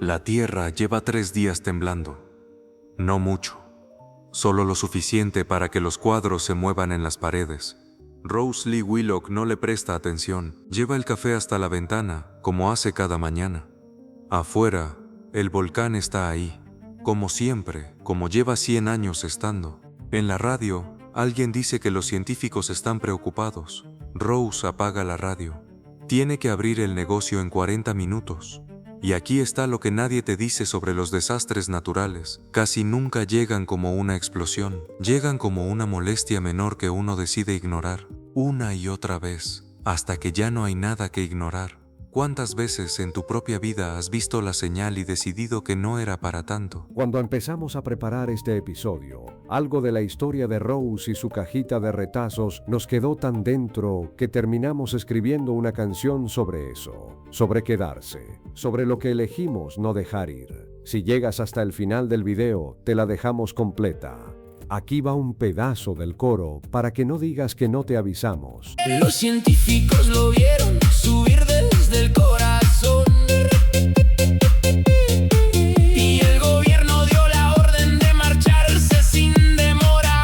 La Tierra lleva 3 días temblando. No mucho. Solo lo suficiente para que los cuadros se muevan en las paredes. Rose Lee Willock no le presta atención. Lleva el café hasta la ventana, como hace cada mañana. Afuera, el volcán está ahí. Como siempre, como lleva 100 años estando. En la radio, alguien dice que los científicos están preocupados. Rose apaga la radio. Tiene que abrir el negocio en 40 minutos. Y aquí está lo que nadie te dice sobre los desastres naturales. Casi nunca llegan como una explosión. Llegan como una molestia menor que uno decide ignorar. Una y otra vez, hasta que ya no hay nada que ignorar. ¿Cuántas veces en tu propia vida has visto la señal y decidido que no era para tanto? Cuando empezamos a preparar este episodio, algo de la historia de Rose y su cajita de retazos nos quedó tan dentro que terminamos escribiendo una canción sobre eso, sobre quedarse, sobre lo que elegimos no dejar ir. Si llegas hasta el final del video, te la dejamos completa. Aquí va un pedazo del coro para que no digas que no te avisamos. Los científicos lo vieron subir desde el corazón y el gobierno dio la orden de marcharse sin demora.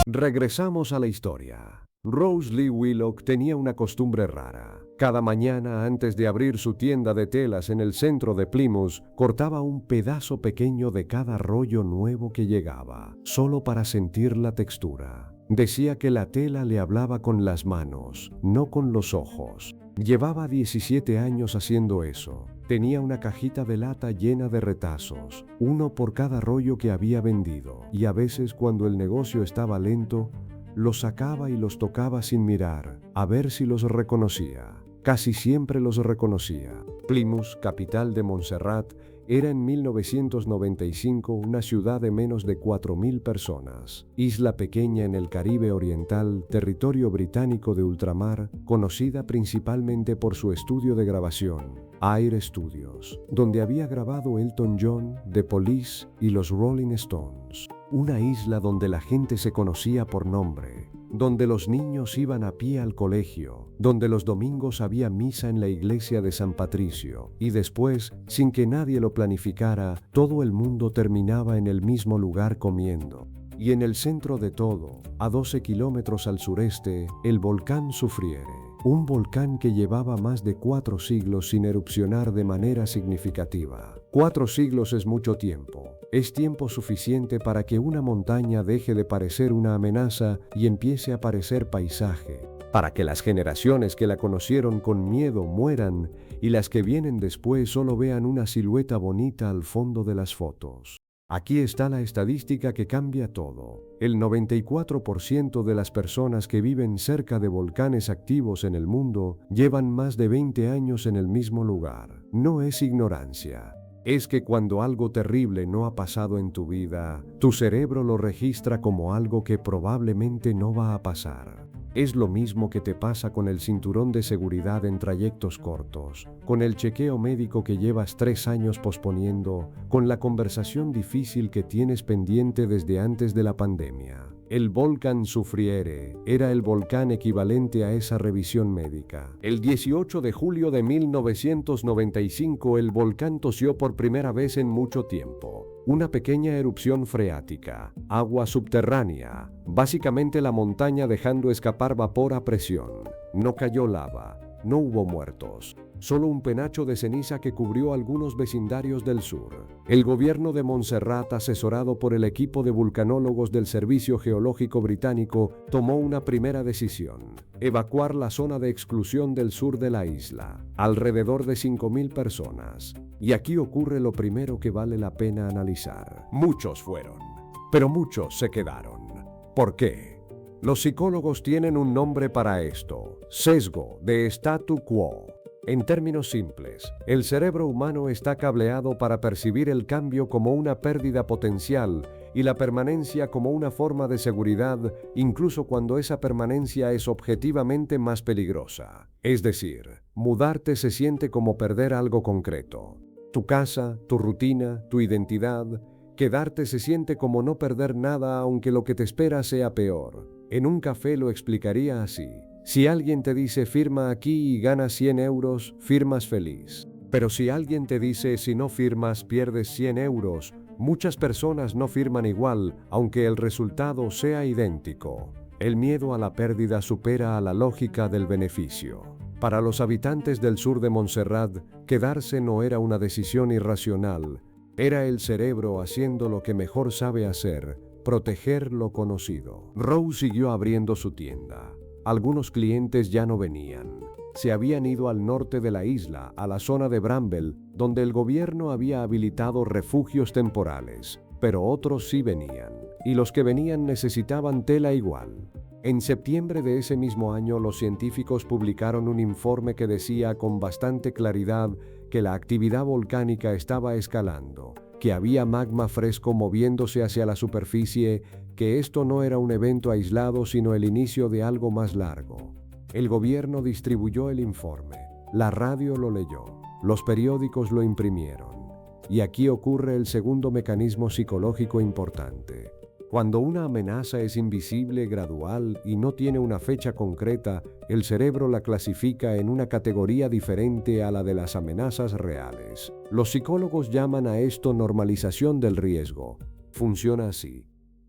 Regresamos a la historia. Rose Lee Willock tenía una costumbre rara. Cada mañana, antes de abrir su tienda de telas en el centro de Plymouth, cortaba un pedazo pequeño de cada rollo nuevo que llegaba, solo para sentir la textura. Decía que la tela le hablaba con las manos, no con los ojos. Llevaba 17 años haciendo eso. Tenía una cajita de lata llena de retazos, uno por cada rollo que había vendido, y a veces cuando el negocio estaba lento, los sacaba y los tocaba sin mirar, a ver si los reconocía. Casi siempre los reconocía. Plymouth, capital de Montserrat, era en 1995 una ciudad de menos de 4.000 personas. Isla pequeña en el Caribe Oriental, territorio británico de ultramar, conocida principalmente por su estudio de grabación, Air Studios, donde había grabado Elton John, The Police y los Rolling Stones. Una isla donde la gente se conocía por nombre, donde los niños iban a pie al colegio, donde los domingos había misa en la iglesia de San Patricio, y después, sin que nadie lo planificara, todo el mundo terminaba en el mismo lugar comiendo. Y en el centro de todo, a 12 kilómetros al sureste, el volcán Soufriere, un volcán que llevaba más de 4 siglos sin erupcionar de manera significativa. 4 siglos es mucho tiempo. Es tiempo suficiente para que una montaña deje de parecer una amenaza y empiece a parecer paisaje, para que las generaciones que la conocieron con miedo mueran y las que vienen después solo vean una silueta bonita al fondo de las fotos. Aquí está la estadística que cambia todo. El 94% de las personas que viven cerca de volcanes activos en el mundo llevan más de 20 años en el mismo lugar. No es ignorancia. Es que cuando algo terrible no ha pasado en tu vida, tu cerebro lo registra como algo que probablemente no va a pasar. Es lo mismo que te pasa con el cinturón de seguridad en trayectos cortos, con el chequeo médico que llevas 3 años posponiendo, con la conversación difícil que tienes pendiente desde antes de la pandemia. El volcán Soufriere era el volcán equivalente a esa revisión médica. El 18 de julio de 1995 el volcán tosió por primera vez en mucho tiempo. Una pequeña erupción freática, agua subterránea, básicamente la montaña dejando escapar vapor a presión. No cayó lava, no hubo muertos. Solo un penacho de ceniza que cubrió algunos vecindarios del sur. El gobierno de Montserrat, asesorado por el equipo de vulcanólogos del Servicio Geológico Británico, tomó una primera decisión: evacuar la zona de exclusión del sur de la isla, alrededor de 5.000 personas. Y aquí ocurre lo primero que vale la pena analizar. Muchos fueron, pero muchos se quedaron. ¿Por qué? Los psicólogos tienen un nombre para esto: sesgo de statu quo. En términos simples, el cerebro humano está cableado para percibir el cambio como una pérdida potencial y la permanencia como una forma de seguridad, incluso cuando esa permanencia es objetivamente más peligrosa. Es decir, mudarte se siente como perder algo concreto. Tu casa, tu rutina, tu identidad. Quedarte se siente como no perder nada aunque lo que te espera sea peor. En un café lo explicaría así: si alguien te dice firma aquí y ganas 100 euros, firmas feliz. Pero si alguien te dice si no firmas pierdes 100 euros, muchas personas no firman igual, aunque el resultado sea idéntico. El miedo a la pérdida supera a la lógica del beneficio. Para los habitantes del sur de Montserrat, quedarse no era una decisión irracional, era el cerebro haciendo lo que mejor sabe hacer, proteger lo conocido. Rose siguió abriendo su tienda. Algunos clientes ya no venían. Se habían ido al norte de la isla, a la zona de Bramble, donde el gobierno había habilitado refugios temporales, pero otros sí venían, y los que venían necesitaban tela igual. En septiembre de ese mismo año, los científicos publicaron un informe que decía con bastante claridad que la actividad volcánica estaba escalando, que había magma fresco moviéndose hacia la superficie, que esto no era un evento aislado sino el inicio de algo más largo. El gobierno distribuyó el informe, la radio lo leyó, los periódicos lo imprimieron. Y aquí ocurre el segundo mecanismo psicológico importante. Cuando una amenaza es invisible, gradual y no tiene una fecha concreta, el cerebro la clasifica en una categoría diferente a la de las amenazas reales. Los psicólogos llaman a esto normalización del riesgo. Funciona así.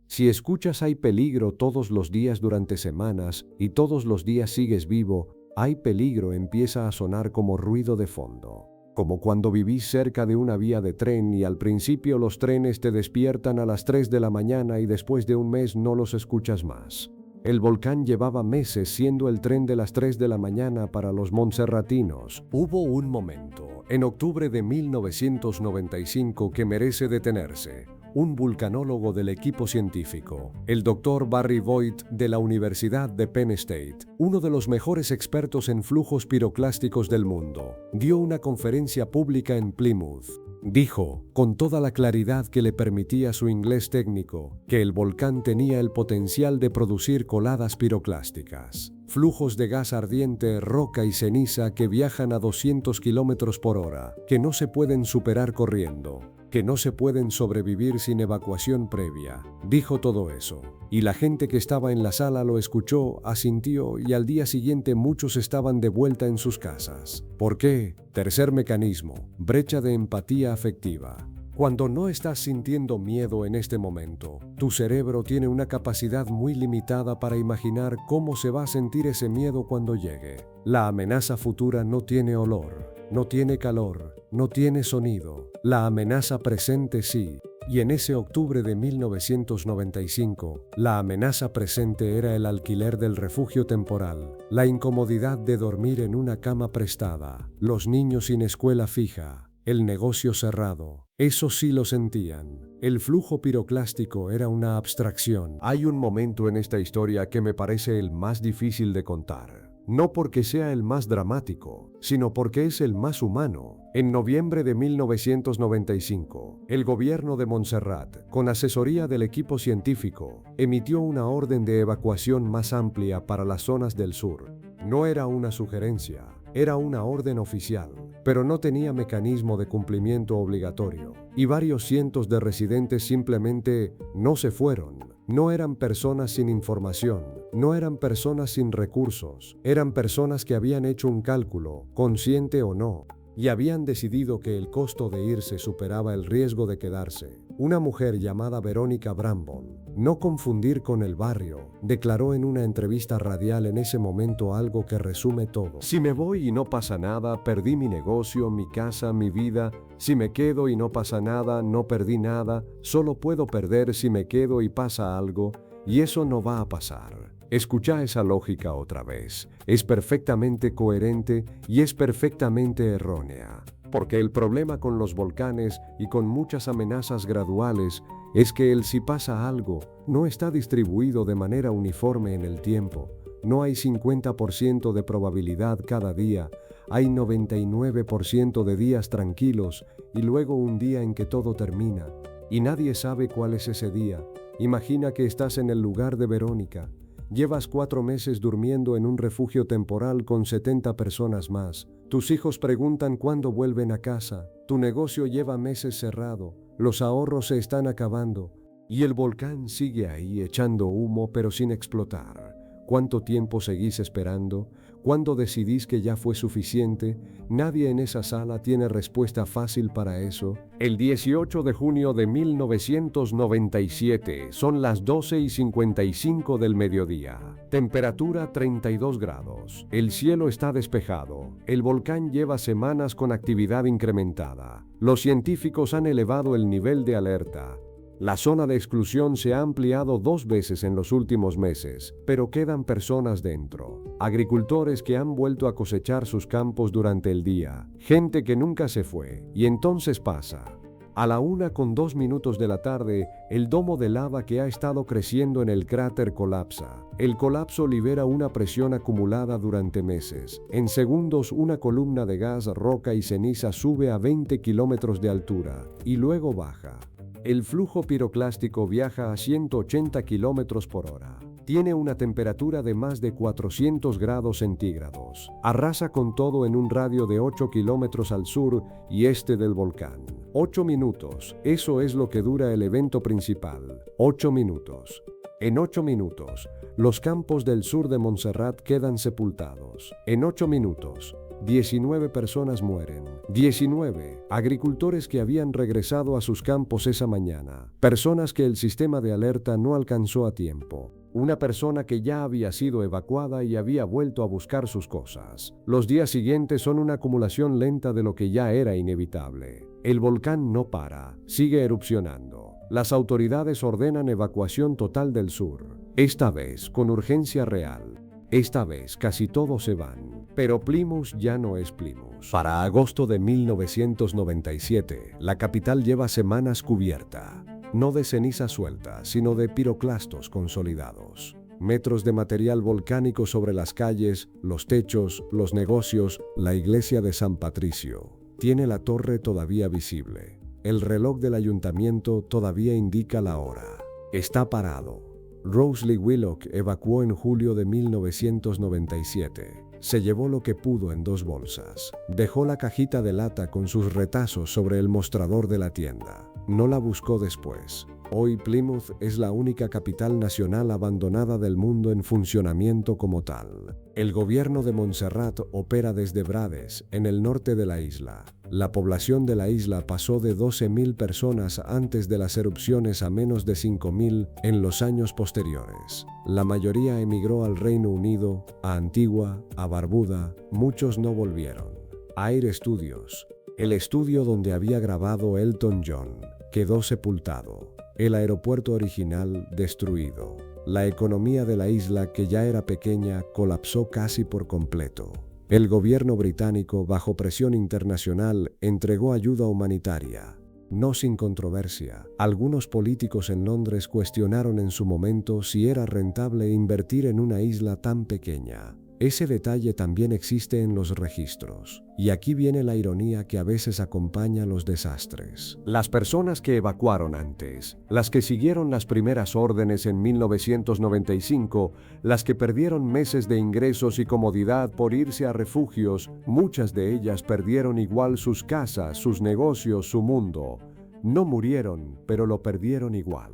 Si escuchas hay peligro todos los días durante semanas y todos los días sigues vivo, hay peligro empieza a sonar como ruido de fondo. Como cuando vivís cerca de una vía de tren y al principio los trenes te despiertan a las 3 de la mañana y después de un mes no los escuchas más. El volcán llevaba meses siendo el tren de las 3 de la mañana para los montserratinos. Hubo un momento, en octubre de 1995, que merece detenerse. Un vulcanólogo del equipo científico, el Dr. Barry Voigt de la Universidad de Penn State, uno de los mejores expertos en flujos piroclásticos del mundo, dio una conferencia pública en Plymouth. Dijo, con toda la claridad que le permitía su inglés técnico, que el volcán tenía el potencial de producir coladas piroclásticas, flujos de gas ardiente, roca y ceniza que viajan a 200 kilómetros por hora, que no se pueden superar corriendo, que no se pueden sobrevivir sin evacuación previa. Dijo todo eso, y la gente que estaba en la sala lo escuchó, asintió y al día siguiente muchos estaban de vuelta en sus casas. ¿Por qué? Tercer mecanismo, brecha de empatía afectiva. Cuando no estás sintiendo miedo en este momento, tu cerebro tiene una capacidad muy limitada para imaginar cómo se va a sentir ese miedo cuando llegue. La amenaza futura no tiene olor, no tiene calor, no tiene sonido. La amenaza presente sí. Y en ese octubre de 1995, la amenaza presente era el alquiler del refugio temporal, la incomodidad de dormir en una cama prestada, los niños sin escuela fija, el negocio cerrado. Eso sí lo sentían. El flujo piroclástico era una abstracción. Hay un momento en esta historia que me parece el más difícil de contar. No porque sea el más dramático, sino porque es el más humano. En noviembre de 1995, el gobierno de Montserrat, con asesoría del equipo científico, emitió una orden de evacuación más amplia para las zonas del sur. No era una sugerencia, era una orden oficial, pero no tenía mecanismo de cumplimiento obligatorio, y varios cientos de residentes simplemente no se fueron. No eran personas sin información, no eran personas sin recursos, eran personas que habían hecho un cálculo, consciente o no, y habían decidido que el costo de irse superaba el riesgo de quedarse. Una mujer llamada Verónica Brambon, no confundir con el barrio, declaró en una entrevista radial en ese momento algo que resume todo. Si me voy y no pasa nada, perdí mi negocio, mi casa, mi vida. Si me quedo y no pasa nada, no perdí nada. Solo puedo perder si me quedo y pasa algo, y eso no va a pasar. Escucha esa lógica otra vez. Es perfectamente coherente y es perfectamente errónea. Porque el problema con los volcanes y con muchas amenazas graduales es que el si pasa algo no está distribuido de manera uniforme en el tiempo. No hay 50% de probabilidad cada día, hay 99% de días tranquilos y luego un día en que todo termina. Y nadie sabe cuál es ese día. Imagina que estás en el lugar de Verónica. Llevas 4 meses durmiendo en un refugio temporal con 70 personas más. Tus hijos preguntan cuándo vuelven a casa. Tu negocio lleva meses cerrado. Los ahorros se están acabando. Y el volcán sigue ahí echando humo pero sin explotar. ¿Cuánto tiempo seguís esperando? ¿Cuándo decidís que ya fue suficiente? Nadie en esa sala tiene respuesta fácil para eso. El 18 de junio de 1997, son las 12:55 del mediodía. Temperatura 32 grados. El cielo está despejado. El volcán lleva semanas con actividad incrementada. Los científicos han elevado el nivel de alerta. La zona de exclusión se ha ampliado 2 veces en los últimos meses, pero quedan personas dentro. Agricultores que han vuelto a cosechar sus campos durante el día. Gente que nunca se fue. Y entonces pasa. A la 1:02 de la tarde, el domo de lava que ha estado creciendo en el cráter colapsa. El colapso libera una presión acumulada durante meses. En segundos, una columna de gas, roca y ceniza sube a 20 kilómetros de altura y luego baja. El flujo piroclástico viaja a 180 kilómetros por hora. Tiene una temperatura de más de 400 grados centígrados. Arrasa con todo en un radio de 8 kilómetros al sur y este del volcán. 8 minutos, eso es lo que dura el evento principal. 8 minutos. En 8 minutos, los campos del sur de Montserrat quedan sepultados. En 8 minutos, 19 personas mueren. 19 agricultores que habían regresado a sus campos esa mañana. Personas que el sistema de alerta no alcanzó a tiempo. Una persona que ya había sido evacuada y había vuelto a buscar sus cosas. Los días siguientes son una acumulación lenta de lo que ya era inevitable. El volcán no para, sigue erupcionando. Las autoridades ordenan evacuación total del sur. Esta vez con urgencia real. Esta vez casi todos se van, pero Plymouth ya no es Plymouth. Para agosto de 1997, la capital lleva semanas cubierta, no de ceniza suelta, sino de piroclastos consolidados. Metros de material volcánico sobre las calles, los techos, los negocios, la iglesia de San Patricio. Tiene la torre todavía visible. El reloj del ayuntamiento todavía indica la hora. Está parado. Rose Lee Willock evacuó en julio de 1997. Se llevó lo que pudo en 2 bolsas. Dejó la cajita de lata con sus retazos sobre el mostrador de la tienda. No la buscó después. Hoy Plymouth es la única capital nacional abandonada del mundo en funcionamiento como tal. El gobierno de Montserrat opera desde Brades, en el norte de la isla. La población de la isla pasó de 12.000 personas antes de las erupciones a menos de 5.000 en los años posteriores. La mayoría emigró al Reino Unido, a Antigua, a Barbuda. Muchos no volvieron. Air Studios, el estudio donde había grabado Elton John, quedó sepultado. El aeropuerto original destruido. La economía de la isla, que ya era pequeña, colapsó casi por completo. El gobierno británico, bajo presión internacional, entregó ayuda humanitaria. No sin controversia. Algunos políticos en Londres cuestionaron en su momento si era rentable invertir en una isla tan pequeña. Ese detalle también existe en los registros. Y aquí viene la ironía que a veces acompaña los desastres. Las personas que evacuaron antes, las que siguieron las primeras órdenes en 1995, las que perdieron meses de ingresos y comodidad por irse a refugios, muchas de ellas perdieron igual sus casas, sus negocios, su mundo. No murieron, pero lo perdieron igual.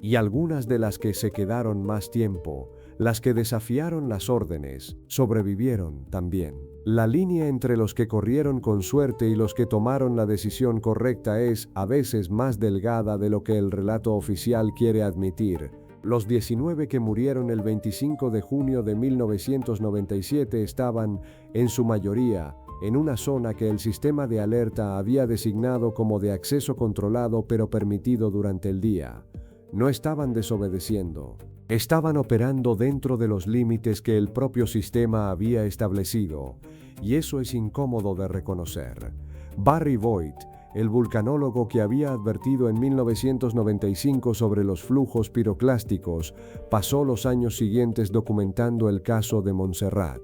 Y algunas de las que se quedaron más tiempo, las que desafiaron las órdenes, sobrevivieron también. La línea entre los que corrieron con suerte y los que tomaron la decisión correcta es, a veces, más delgada de lo que el relato oficial quiere admitir. Los 19 que murieron el 25 de junio de 1997 estaban, en su mayoría, en una zona que el sistema de alerta había designado como de acceso controlado pero permitido durante el día. No estaban desobedeciendo. Estaban operando dentro de los límites que el propio sistema había establecido, y eso es incómodo de reconocer. Barry Boyd, el vulcanólogo que había advertido en 1995 sobre los flujos piroclásticos, pasó los años siguientes documentando el caso de Montserrat.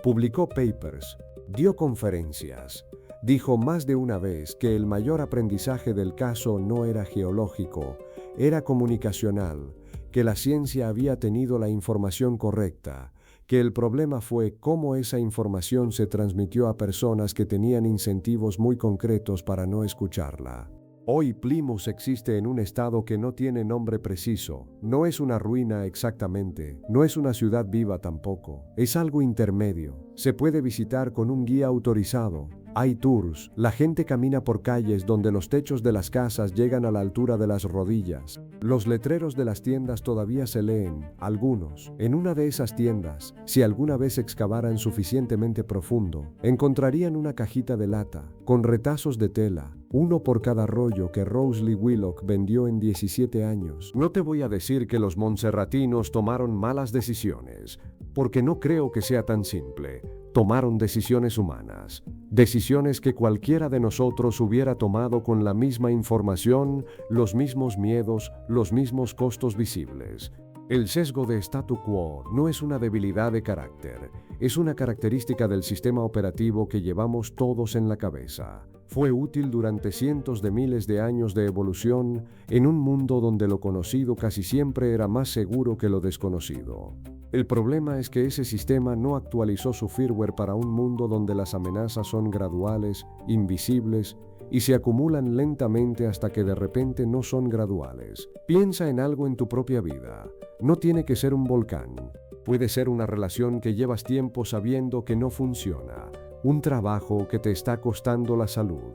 Publicó papers, dio conferencias. Dijo más de una vez que el mayor aprendizaje del caso no era geológico, era comunicacional, que la ciencia había tenido la información correcta, que el problema fue cómo esa información se transmitió a personas que tenían incentivos muy concretos para no escucharla. Hoy Plymouth existe en un estado que no tiene nombre preciso, no es una ruina exactamente, no es una ciudad viva tampoco, es algo intermedio. Se puede visitar con un guía autorizado, hay tours, la gente camina por calles donde los techos de las casas llegan a la altura de las rodillas. Los letreros de las tiendas todavía se leen, algunos. En una de esas tiendas, si alguna vez excavaran suficientemente profundo, encontrarían una cajita de lata, con retazos de tela, uno por cada rollo que Rose Lee Willock vendió en 17 años. No te voy a decir que los montserratinos tomaron malas decisiones, porque no creo que sea tan simple. Tomaron decisiones humanas, decisiones que cualquiera de nosotros hubiera tomado con la misma información, los mismos miedos, los mismos costos visibles. El sesgo de statu quo no es una debilidad de carácter, es una característica del sistema operativo que llevamos todos en la cabeza. Fue útil durante cientos de miles de años de evolución en un mundo donde lo conocido casi siempre era más seguro que lo desconocido. El problema es que ese sistema no actualizó su firmware para un mundo donde las amenazas son graduales, invisibles y se acumulan lentamente hasta que de repente no son graduales. Piensa en algo en tu propia vida. No tiene que ser un volcán. Puede ser una relación que llevas tiempo sabiendo que no funciona, un trabajo que te está costando la salud,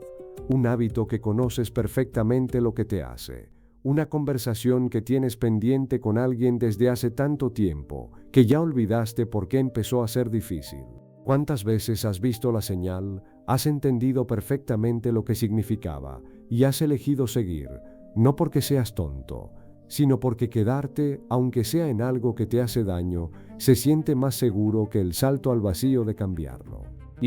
un hábito que conoces perfectamente lo que te hace, una conversación que tienes pendiente con alguien desde hace tanto tiempo que ya olvidaste por qué empezó a ser difícil. ¿Cuántas veces has visto la señal, has entendido perfectamente lo que significaba y has elegido seguir, no porque seas tonto, sino porque quedarte, aunque sea en algo que te hace daño, se siente más seguro que el salto al vacío de cambiarlo?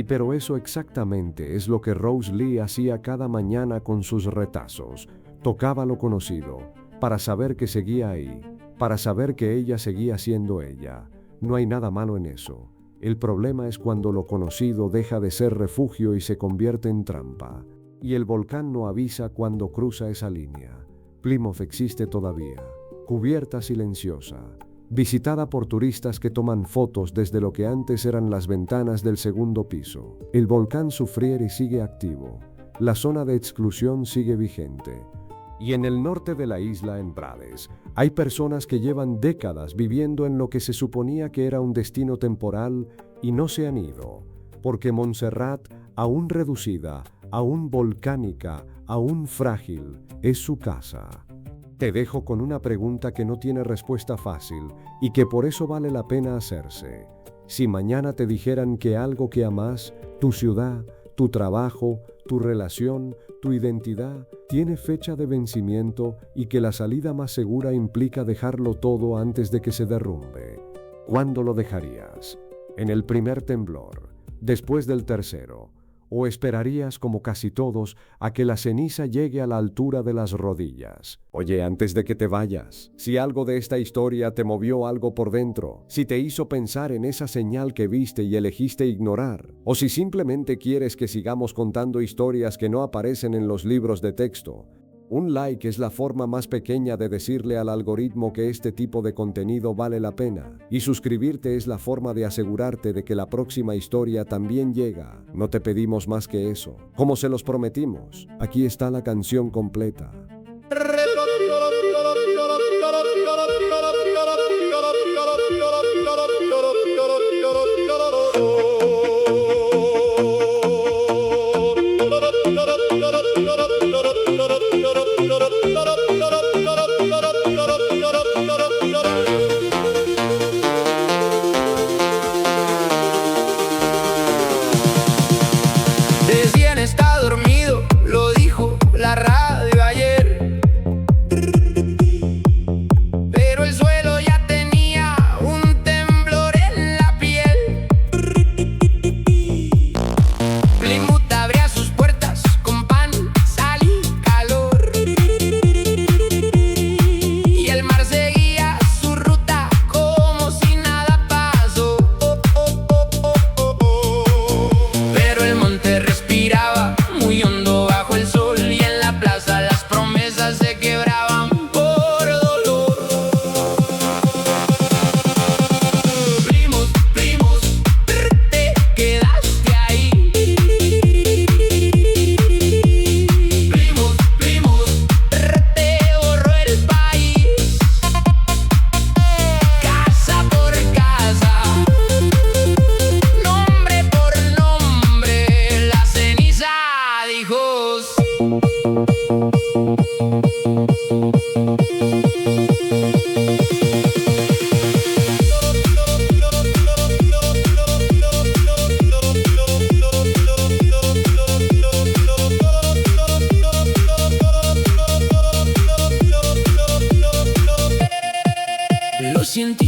Pero eso exactamente es lo que Rose Lee hacía cada mañana con sus retazos. Tocaba lo conocido, para saber que seguía ahí, para saber que ella seguía siendo ella. No hay nada malo en eso. El problema es cuando lo conocido deja de ser refugio y se convierte en trampa. Y el volcán no avisa cuando cruza esa línea. Plymouth existe todavía, cubierta silenciosa, visitada por turistas que toman fotos desde lo que antes eran las ventanas del segundo piso. El volcán sufriere y sigue activo. La zona de exclusión sigue vigente. Y en el norte de la isla, en Brades, hay personas que llevan décadas viviendo en lo que se suponía que era un destino temporal y no se han ido, porque Montserrat, aún reducida, aún volcánica, aún frágil, es su casa. Te dejo con una pregunta que no tiene respuesta fácil y que por eso vale la pena hacerse. Si mañana te dijeran que algo que amas, tu ciudad, tu trabajo, tu relación, tu identidad, tiene fecha de vencimiento y que la salida más segura implica dejarlo todo antes de que se derrumbe, ¿cuándo lo dejarías? ¿En el primer temblor? ¿Después del tercero? ¿O esperarías, como casi todos, a que la ceniza llegue a la altura de las rodillas? Oye, antes de que te vayas, si algo de esta historia te movió algo por dentro, si te hizo pensar en esa señal que viste y elegiste ignorar, o si simplemente quieres que sigamos contando historias que no aparecen en los libros de texto, un like es la forma más pequeña de decirle al algoritmo que este tipo de contenido vale la pena, y suscribirte es la forma de asegurarte de que la próxima historia también llega. No te pedimos más que eso. Como se los prometimos, aquí está la canción completa. Recién está dormido, lo dijo la radio ayer. Lo siento.